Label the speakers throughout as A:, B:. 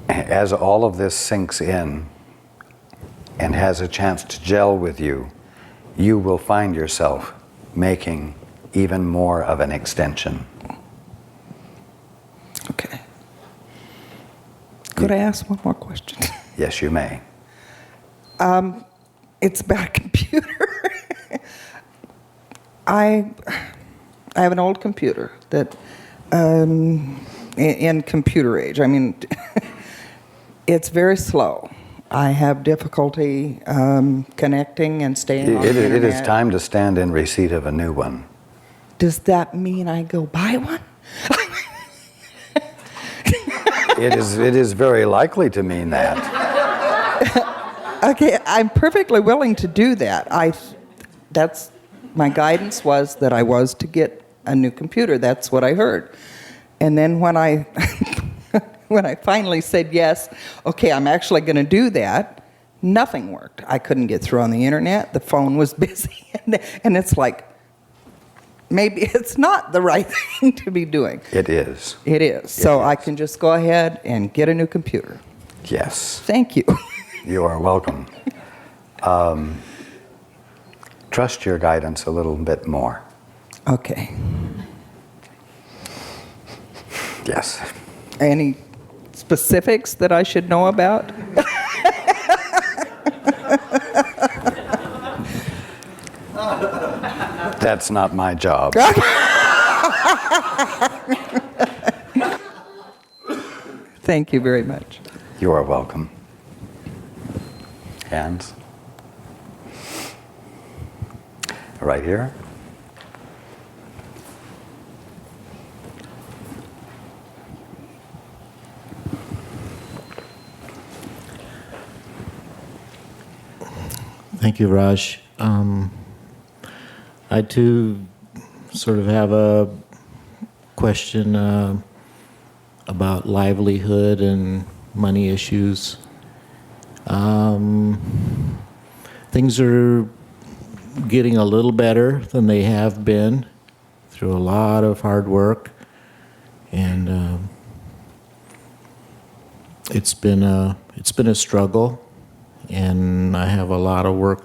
A: as all of this sinks in and has a chance to gel with you, you will find yourself making even more of an extension.
B: Okay. Could I ask one more question?
A: Yes, you may.
B: It's about a computer. I have an old computer that, in computer age, I mean, it's very slow. I have difficulty connecting and staying on the internet.
A: It is time to stand in receipt of a new one.
B: Does that mean I go buy one?
A: It is very likely to mean that.
B: Okay, I'm perfectly willing to do that. That's my guidance was that I was to get a new computer. That's what I heard. And then when I when I finally said yes, okay, I'm actually going to do that, nothing worked. I couldn't get through on the internet. The phone was busy, and it's like, maybe it's not the right thing to be doing.
A: It is.
B: It is. So I can just go ahead and get a new computer.
A: Yes.
B: Thank you.
A: You are welcome. Trust your guidance a little bit more.
B: Okay.
A: Yes.
B: Any specifics that I should know about?
A: That's not my job.
B: Thank you very much.
A: You are welcome. Hands. Right here.
C: Thank you, Raj. I too sort of have a question about livelihood and money issues. Things are getting a little better than they have been through a lot of hard work, and it's been a struggle, and I have a lot of work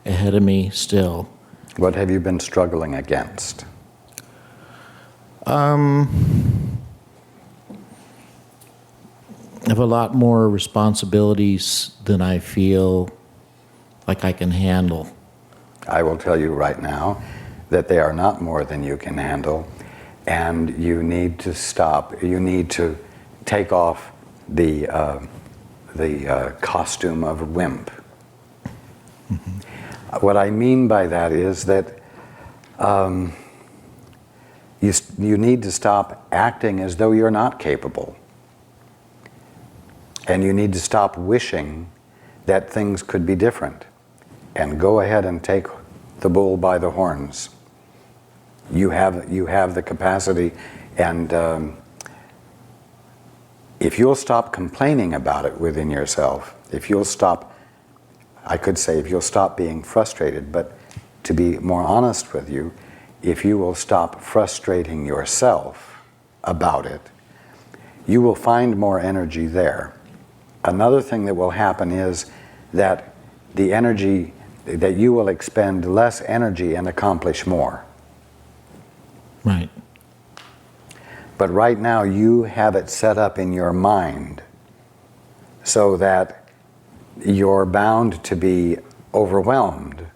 C: ahead of me still.
A: What have you been struggling against?
C: I have a lot more responsibilities than I feel like I can handle.
A: I will tell you right now that they are not more than you can handle, and you need to stop. You need to take off the costume of a wimp. Mm-hmm. What I mean by that is that you need to stop acting as though you're not capable. And you need to stop wishing that things could be different, and go ahead and take the bull by the horns. You have the capacity, and if you'll stop complaining about it within yourself, if you'll stop, I could say if you'll stop being frustrated, but to be more honest with you, if you will stop frustrating yourself about it, you will find more energy there. Another thing that will happen is that the energy, that you will expend less energy and accomplish more.
C: Right.
A: But right now you have it set up in your mind so that you're bound to be overwhelmed.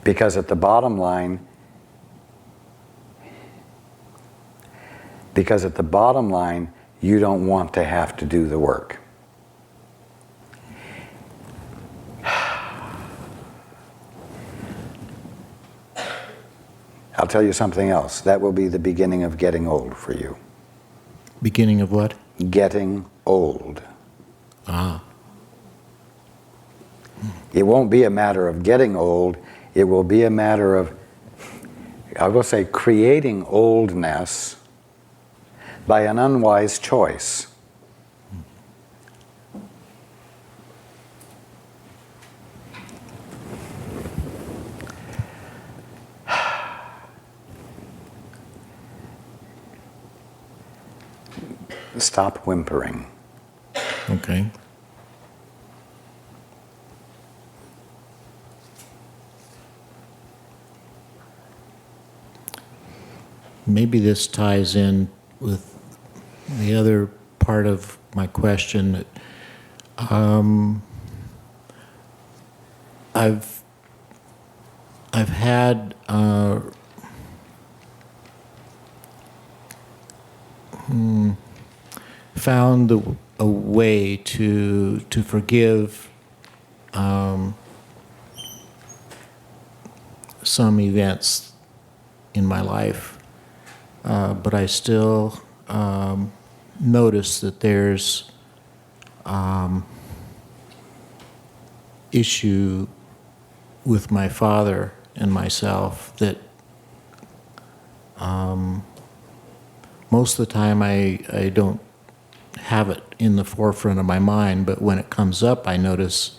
A: Because at the bottom line, you don't want to have to do the work. I'll tell you something else. That will be the beginning of getting old for you.
C: Beginning of what?
A: Getting old.
C: Ah.
A: It won't be a matter of getting old. It will be a matter of, I will say, creating oldness by an unwise choice. Stop whimpering.
C: Okay. Maybe this ties in with the other part of my question. I've had found a way to forgive some events in my life, but I still notice that there's issue with my father and myself that most of the time I don't have it in the forefront of my mind, but when it comes up, I notice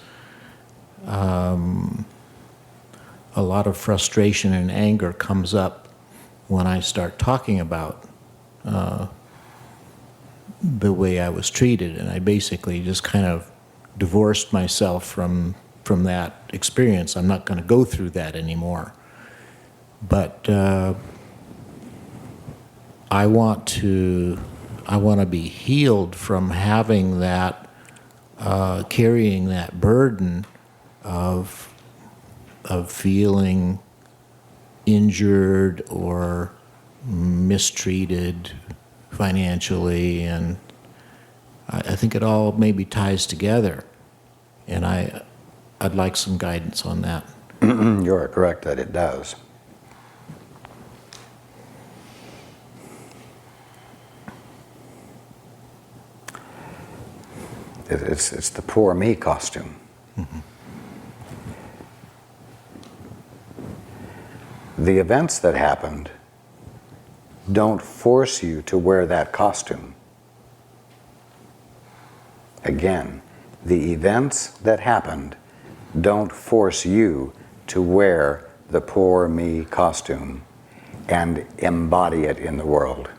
C: a lot of frustration and anger comes up when I start talking about the way I was treated, and I basically just kind of divorced myself from that experience. I'm not going to go through that anymore. But I want to be healed from having that, carrying that burden of feeling injured or mistreated financially, and I think it all maybe ties together, and I'd like some guidance on that.
A: You're correct that it does. It's the poor me costume.
C: Mm-hmm.
A: The events that happened don't force you to wear that costume. Again, the events that happened don't force you to wear the poor me costume and embody it in the world.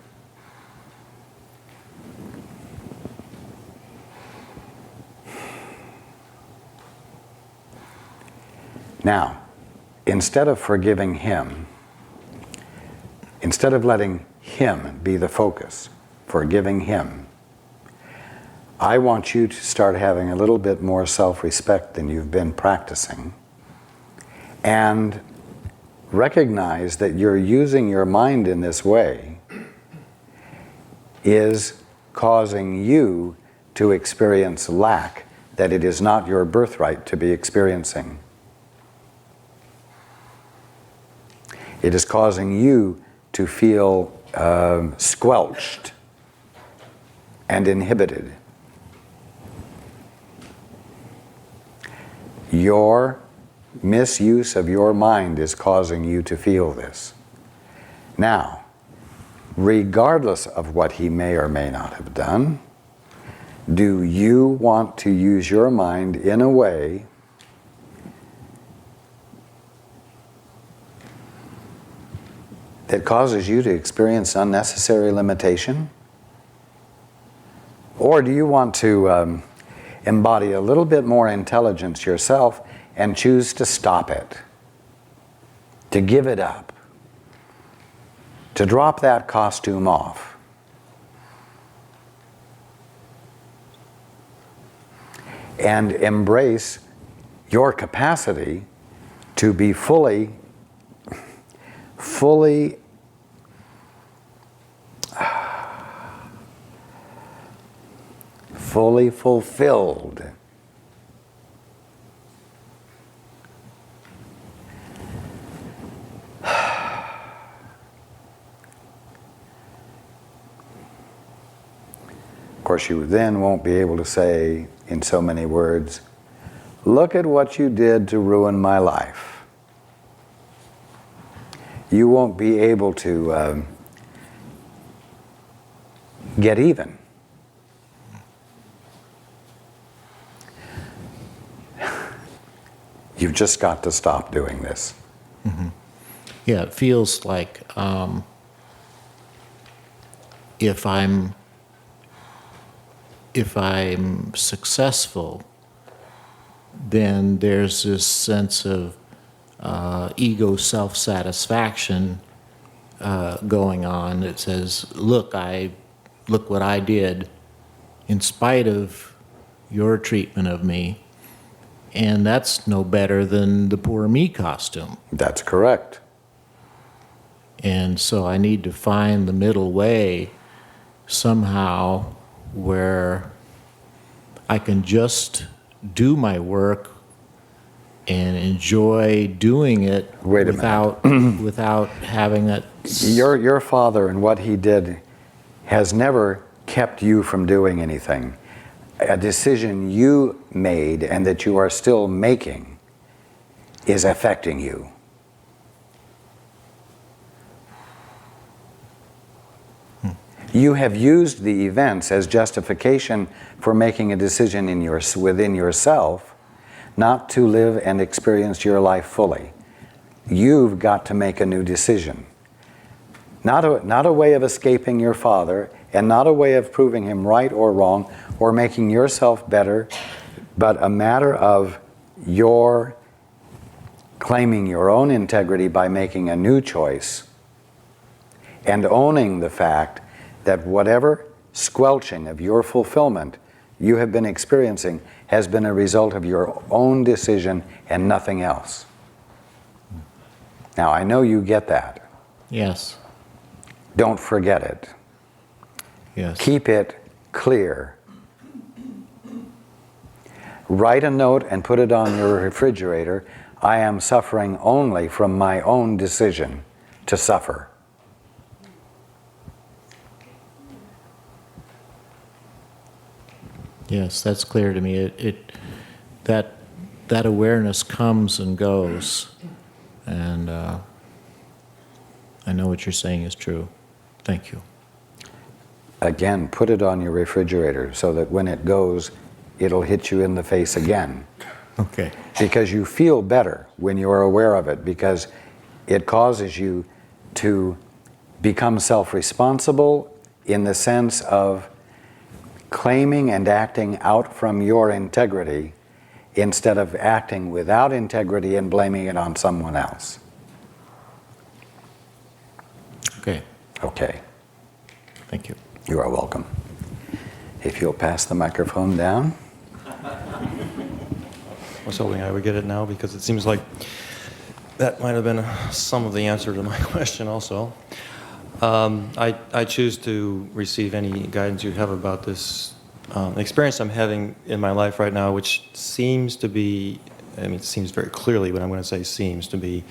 A: Now, instead of forgiving him, instead of letting him be the focus, forgiving him, I want you to start having a little bit more self-respect than you've been practicing, and recognize that you're using your mind in this way is causing you to experience lack that it is not your birthright to be experiencing. It is causing you to feel squelched and inhibited. Your misuse of your mind is causing you to feel this. Now, regardless of what he may or may not have done, do you want to use your mind in a way that causes you to experience unnecessary limitation? Or do you want to embody a little bit more intelligence yourself and choose to stop it, to give it up, to drop that costume off? And embrace your capacity to be fully fulfilled. Of course, you then won't be able to say in so many words, "Look at what you did to ruin my life." You won't be able to get even. You've just got to stop doing this.
C: Mm-hmm. Yeah, it feels like if I'm if I'm successful, then there's this sense of ego self-satisfaction going on that says, look what I did in spite of your treatment of me, and that's no better than the poor me costume.
A: That's correct.
C: And so I need to find the middle way somehow where I can just do my work and enjoy doing it
A: Wait a
C: without having that.
A: Your father and what he did has never kept you from doing anything. A decision you made and that you are still making is affecting you. You have used the events as justification for making a decision within yourself not to live and experience your life fully. You've got to make a new decision. Not a way of escaping your father, and not a way of proving him right or wrong or making yourself better, but a matter of your claiming your own integrity by making a new choice and owning the fact that whatever squelching of your fulfillment you have been experiencing has been a result of your own decision and nothing else. Now, I know you get that.
C: Yes.
A: Don't forget it.
C: Yes.
A: Keep it clear. Write a note and put it on your refrigerator. I am suffering only from my own decision to suffer.
C: Yes, that's clear to me. That awareness comes and goes, and I know what you're saying is true. Thank you.
A: Again, put it on your refrigerator so that when it goes, it'll hit you in the face again.
C: Okay.
A: Because you feel better when you're aware of it, because it causes you to become self-responsible in the sense of claiming and acting out from your integrity instead of acting without integrity and blaming it on someone else.
C: Okay.
A: Okay.
C: Thank you.
A: You are welcome. If you'll pass the microphone down.
D: I was hoping I would get it now because it seems like that might have been some of the answer to my question also. I choose to receive any guidance you have about this experience I'm having in my life right now, which seems to be, it seems very clearly, but I'm going to say seems to be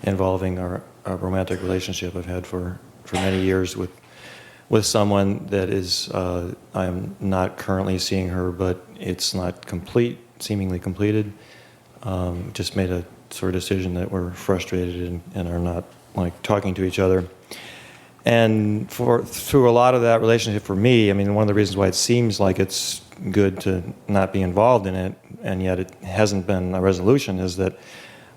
D: involving a romantic relationship I've had for many years with someone that is, I am not currently seeing her, but it's not seemingly completed. Just made a sort of decision that we're frustrated and are not talking to each other. And through a lot of that relationship for me, one of the reasons why it seems like it's good to not be involved in it, and yet it hasn't been a resolution, is that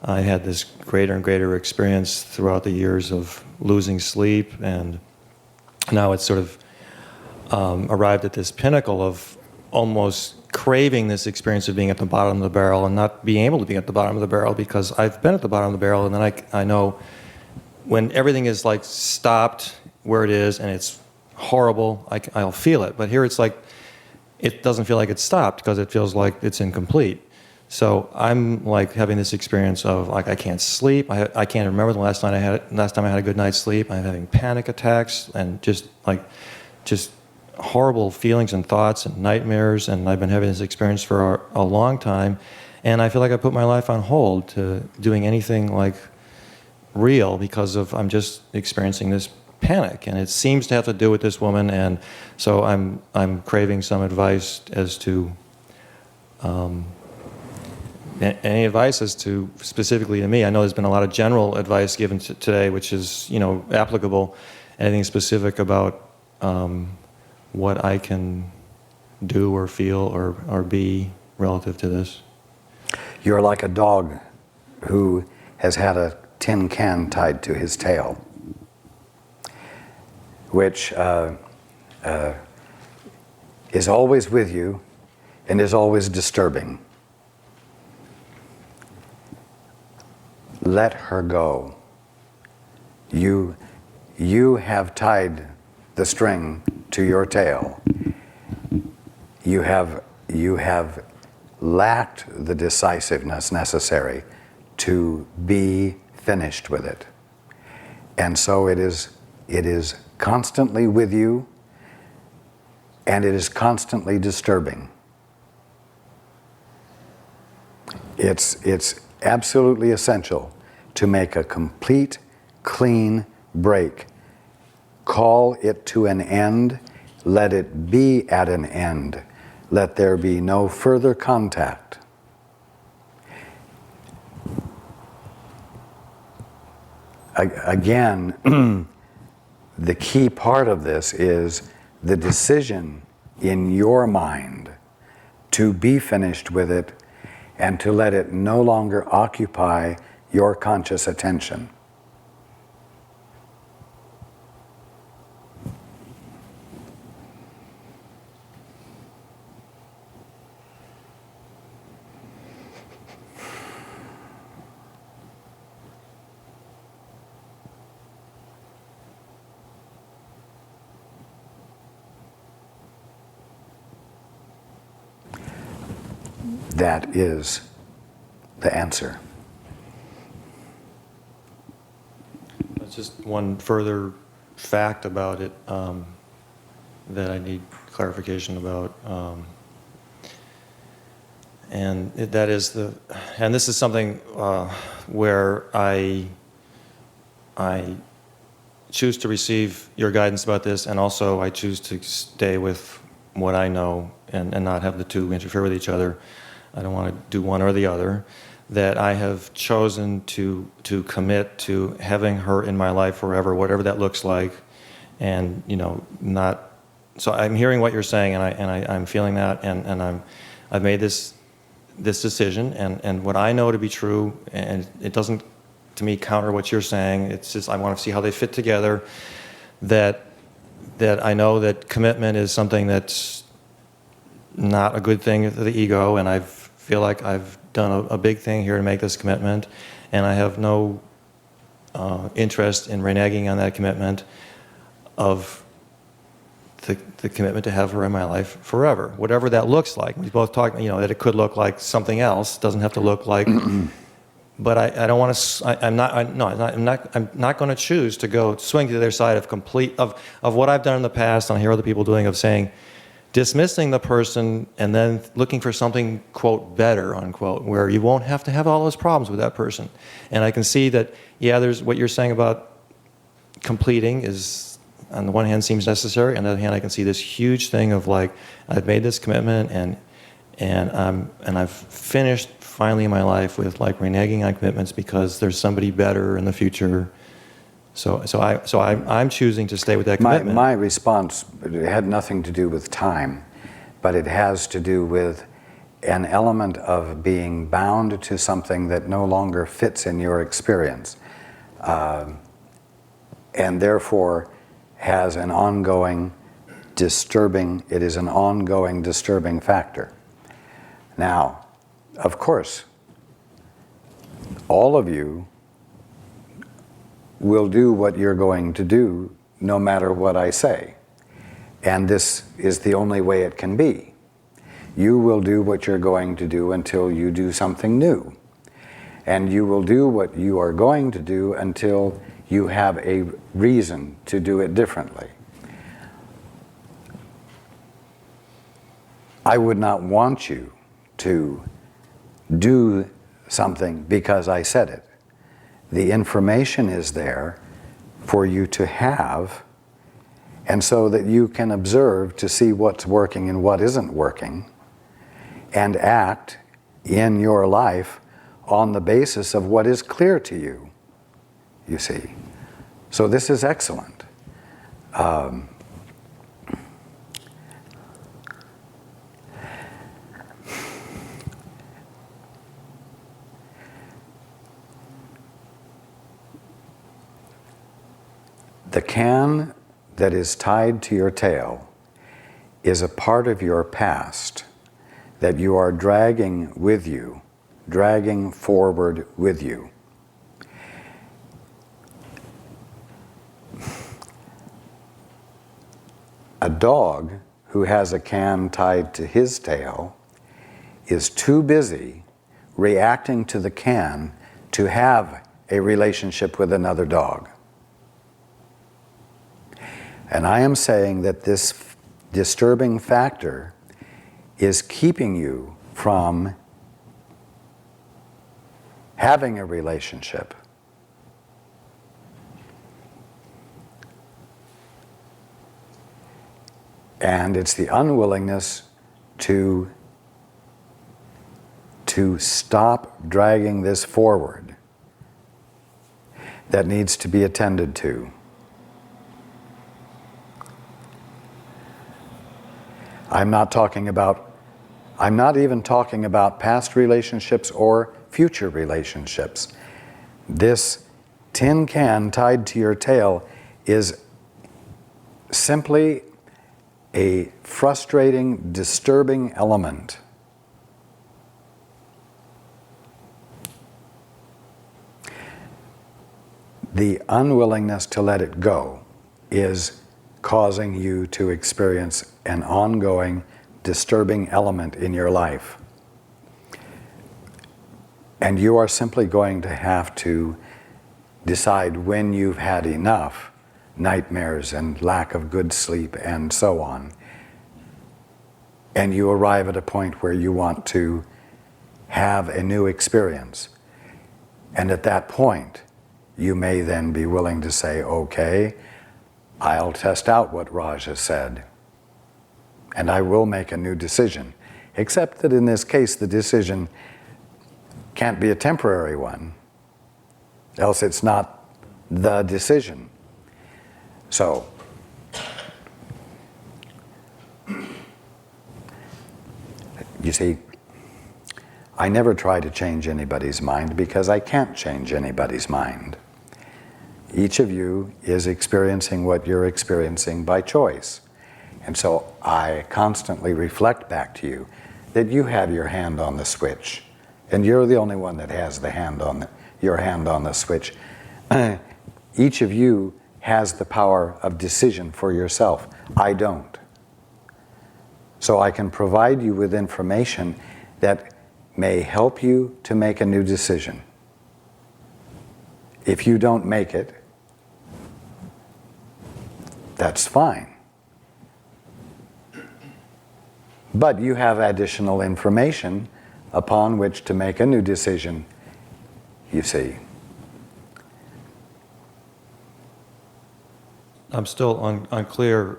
D: I had this greater and greater experience throughout the years of losing sleep, and now it's sort of arrived at this pinnacle of almost craving this experience of being at the bottom of the barrel and not being able to be at the bottom of the barrel, because I've been at the bottom of the barrel, and then I know when everything is stopped where it is and it's horrible, I'll feel it. But here it's it doesn't feel like it's stopped because it feels like it's incomplete. So I'm having this experience of I can't sleep. I can't remember the last time I had a good night's sleep. I'm having panic attacks and just horrible feelings and thoughts and nightmares. And I've been having this experience for a long time. And I feel like I put my life on hold to doing anything real because I'm just experiencing this panic, and it seems to have to do with this woman. And so I'm craving some advice as to any advice as to specifically to me. I know there's been a lot of general advice given today, which is applicable. Anything specific about what I can do or feel or be relative to this?
A: You're like a dog who has had a tin can tied to his tail, which is always with you and is always disturbing. Let her go. You have tied the string to your tail. You have lacked the decisiveness necessary to be finished with it. And so it is constantly with you, and it is constantly disturbing. It's absolutely essential to make a complete, clean break. Call it to an end. Let it be at an end. Let there be no further contact. Again, the key part of this is the decision in your mind to be finished with it and to let it no longer occupy your conscious attention. That is the answer.
D: That's just one further fact about it that I need clarification about. And this is something where I choose to receive your guidance about this, and also I choose to stay with what I know and not have the two interfere with each other. I don't want to do one or the other. That I have chosen to commit to having her in my life forever, whatever that looks like, and not. So I'm hearing what you're saying, and I'm feeling that, and I've made this decision, and what I know to be true, and it doesn't to me counter what you're saying. It's just I want to see how they fit together. That I know that commitment is something that's not a good thing for the ego, and I feel like I've done a big thing here to make this commitment, and I have no interest in reneging on that commitment of the commitment to have her in my life forever, whatever that looks like. We both talked, that it could look like something else. It doesn't have to look like. But I don't want to. I'm not going to choose to go swing to the other side of what I've done in the past, and I hear other people doing, of saying, dismissing the person and then looking for something, quote, better, unquote, where you won't have to have all those problems with that person. And I can see that, there's what you're saying about completing is, on the one hand, seems necessary. On the other hand, I can see this huge thing of like, I've made this commitment and I've finished finally in my life with like reneging on commitments because there's somebody better in the future. So I'm choosing to stay with that commitment.
A: My response had nothing to do with time, but it has to do with an element of being bound to something that no longer fits in your experience, and therefore has an ongoing disturbing factor. Now, of course, all of you will do what you're going to do no matter what I say. And this is the only way it can be. You will do what you're going to do until you do something new. And you will do what you are going to do until you have a reason to do it differently. I would not want you to do something because I said it. The information is there for you to have, and so that you can observe to see what's working and what isn't working, and act in your life on the basis of what is clear to you, you see. So this is excellent. The can that is tied to your tail is a part of your past that you are dragging with you, dragging forward with you. A dog who has a can tied to his tail is too busy reacting to the can to have a relationship with another dog. And I am saying that this disturbing factor is keeping you from having a relationship. And it's the unwillingness to stop dragging this forward that needs to be attended to. I'm not even talking about past relationships or future relationships. This tin can tied to your tail is simply a frustrating, disturbing element. The unwillingness to let it go is causing you to experience an ongoing, disturbing element in your life. And you are simply going to have to decide when you've had enough nightmares and lack of good sleep and so on. And you arrive at a point where you want to have a new experience. And at that point, you may then be willing to say, okay, I'll test out what Raj has said, and I will make a new decision. Except that in this case, the decision can't be a temporary one, else it's not the decision. So, you see, I never try to change anybody's mind because I can't change anybody's mind. Each of you is experiencing what you're experiencing by choice. And so I constantly reflect back to you that you have your hand on the switch, and you're the only one that has your hand on the switch. Each of you has the power of decision for yourself. I don't. So I can provide you with information that may help you to make a new decision. If you don't make it, that's fine. But you have additional information upon which to make a new decision, you see.
D: I'm still unclear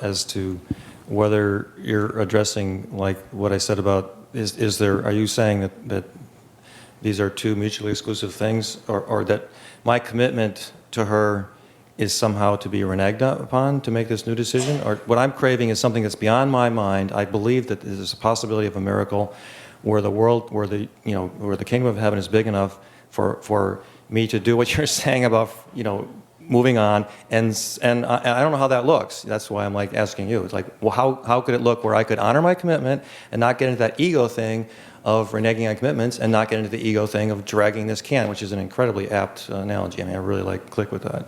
D: as to whether you're addressing, like what I said about, are you saying that these are two mutually exclusive things, or that my commitment to her is somehow to be reneged upon to make this new decision? Or what I'm craving is something that's beyond my mind. I believe that there's a possibility of a miracle where the kingdom of heaven is big enough for me to do what you're saying about, moving on, and I don't know how that looks. That's why I'm like asking you. It's like, well, how could it look where I could honor my commitment and not get into that ego thing of reneging on commitments, and not get into the ego thing of dragging this can, which is an incredibly apt analogy. I mean, I really click with that.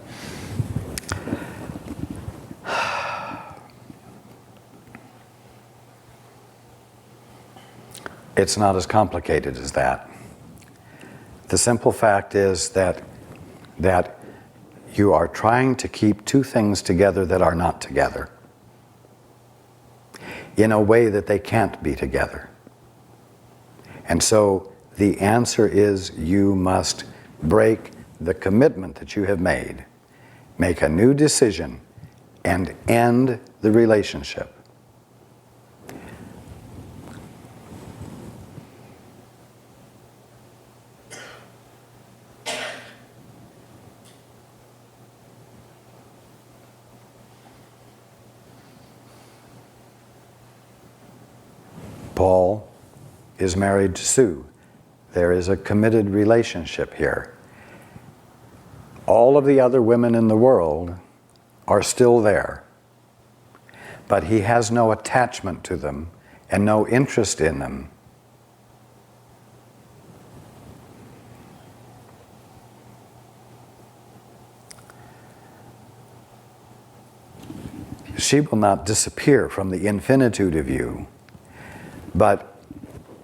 A: It's not as complicated as that. The simple fact is that you are trying to keep two things together that are not together in a way that they can't be together. And so the answer is you must break the commitment that you have made, make a new decision, and end the relationship. Paul is married to Sue. There is a committed relationship here. All of the other women in the world are still there. but he has no attachment to them and no interest in them. She will not disappear from the infinitude of you, but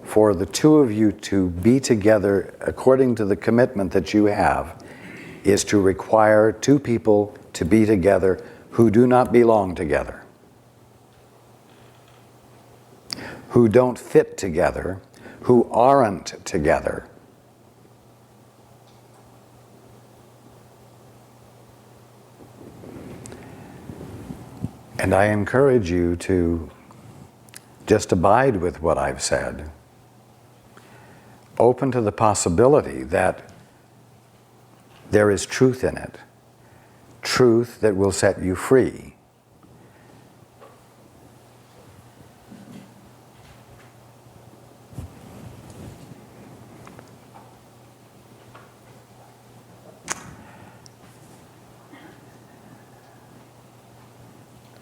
A: for the two of you to be together according to the commitment that you have is to require two people to be together who do not belong together, who don't fit together, who aren't together. And I encourage you to just abide with what I've said, open to the possibility that there is truth in it, truth that will set you free.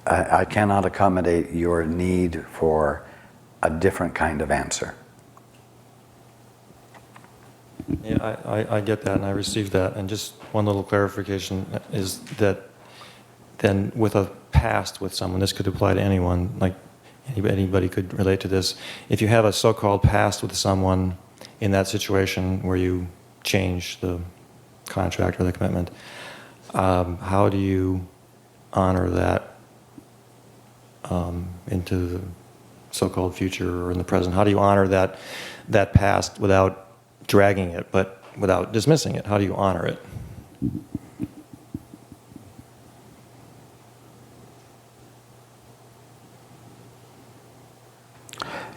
A: I cannot accommodate your need for a different kind of answer.
D: Yeah, I get that, and I received that. And just one little clarification is that then with a past with someone, this could apply to anyone, like anybody could relate to this. If you have a so-called past with someone in that situation where you change the contract or the commitment, how do you honor that into the so-called future or in the present? How do you honor that past without dragging it, but without dismissing it? How do you honor it?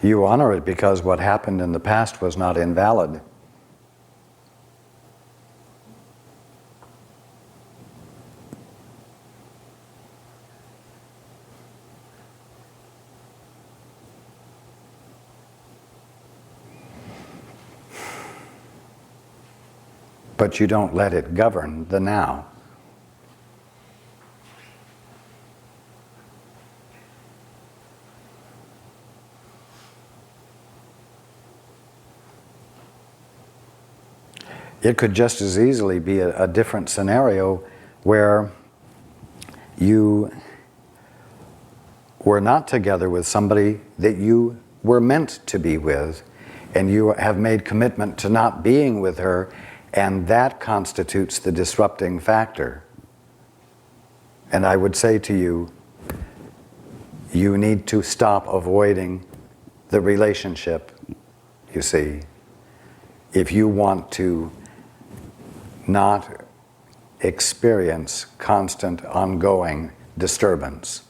A: You honor it because what happened in the past was not invalid. But you don't let it govern the now. It could just as easily be a different scenario where you were not together with somebody that you were meant to be with, and you have made commitment to not being with her, and that constitutes the disrupting factor. And I would say to you, you need to stop avoiding the relationship, you see, if you want to not experience constant, ongoing disturbance.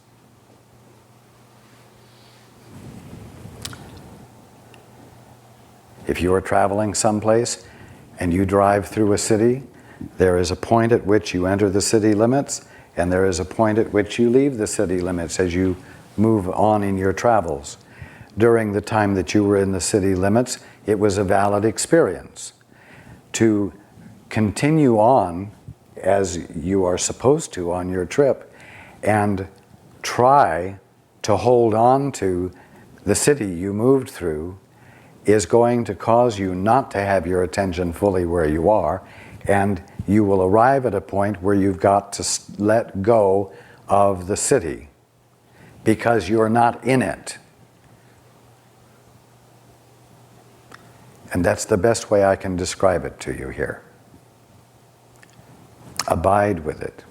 A: If you are traveling someplace and you drive through a city, there is a point at which you enter the city limits, and there is a point at which you leave the city limits as you move on in your travels. During the time that you were in the city limits, it was a valid experience. To continue on as you are supposed to on your trip and try to hold on to the city you moved through is going to cause you not to have your attention fully where you are, and you will arrive at a point where you've got to let go of the city because you're not in it. And that's the best way I can describe it to you here. Abide with it.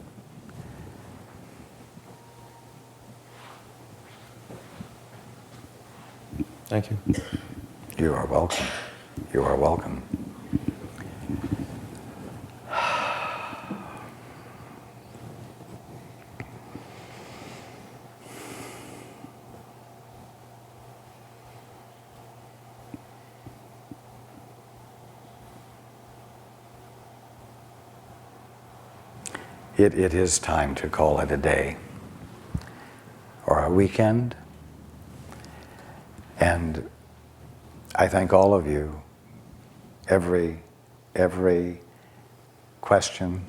D: Thank you.
A: You are welcome. You are welcome. It is time to call it a day or a weekend. And I thank all of you. Every question,